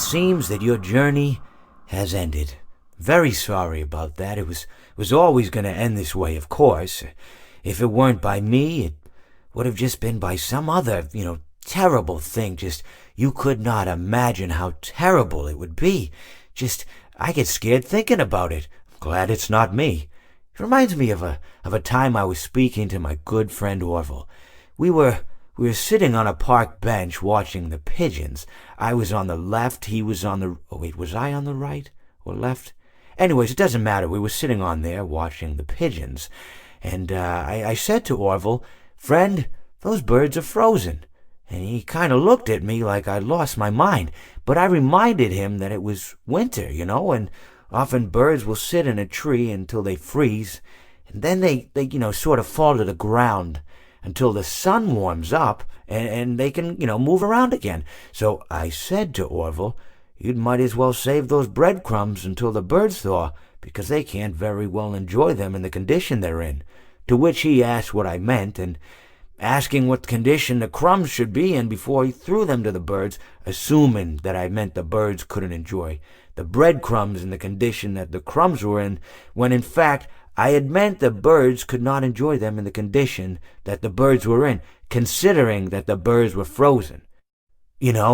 seems that your journey has ended. Very sorry about that. It was always going to end this way, of course. If it weren't by me, it would have just been by some other, terrible thing. Just, you could not imagine how terrible it would be. Just, I get scared thinking about it. I'm glad it's not me. It reminds me of a time I was speaking to my good friend Orville. We were sitting on a park bench watching the pigeons. I was on the left, he was on the... Oh, wait, was I on the right or left? Anyways, it doesn't matter. We were sitting on there watching the pigeons. And I said to Orville, "Friend, those birds are frozen." And he kind of looked at me like I'd lost my mind. But I reminded him that it was winter, and often birds will sit in a tree until they freeze. And then they sort of fall to the ground until the sun warms up and they can, move around again. So I said to Orville, "You might as well save those breadcrumbs until the birds thaw, because they can't very well enjoy them in the condition they're in." To which he asked what I meant, and asking what condition the crumbs should be in before he threw them to the birds, assuming that I meant the birds couldn't enjoy the breadcrumbs in the condition that the crumbs were in, when in fact I had meant the birds could not enjoy them in the condition that the birds were in, considering that the birds were frozen.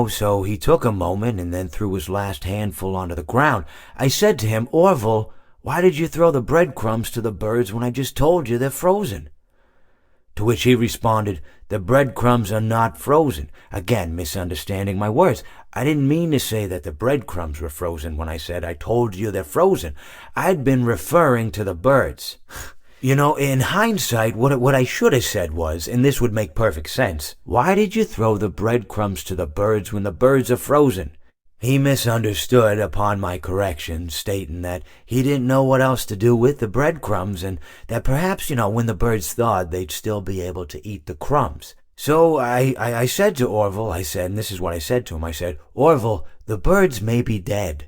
So he took a moment and then threw his last handful onto the ground. I said to him, "Orville, why did you throw the breadcrumbs to the birds when I just told you they're frozen?" To which he responded, "The breadcrumbs are not frozen." Again, misunderstanding my words. I didn't mean to say that the breadcrumbs were frozen when I said I told you they're frozen. I'd been referring to the birds. In hindsight, what I should have said was, and this would make perfect sense, "Why did you throw the breadcrumbs to the birds when the birds are frozen?" He misunderstood upon my correction, stating that he didn't know what else to do with the breadcrumbs, and that perhaps, when the birds thawed, they'd still be able to eat the crumbs. So I said to Orville, and this is what I said to him, I said, "Orville, the birds may be dead,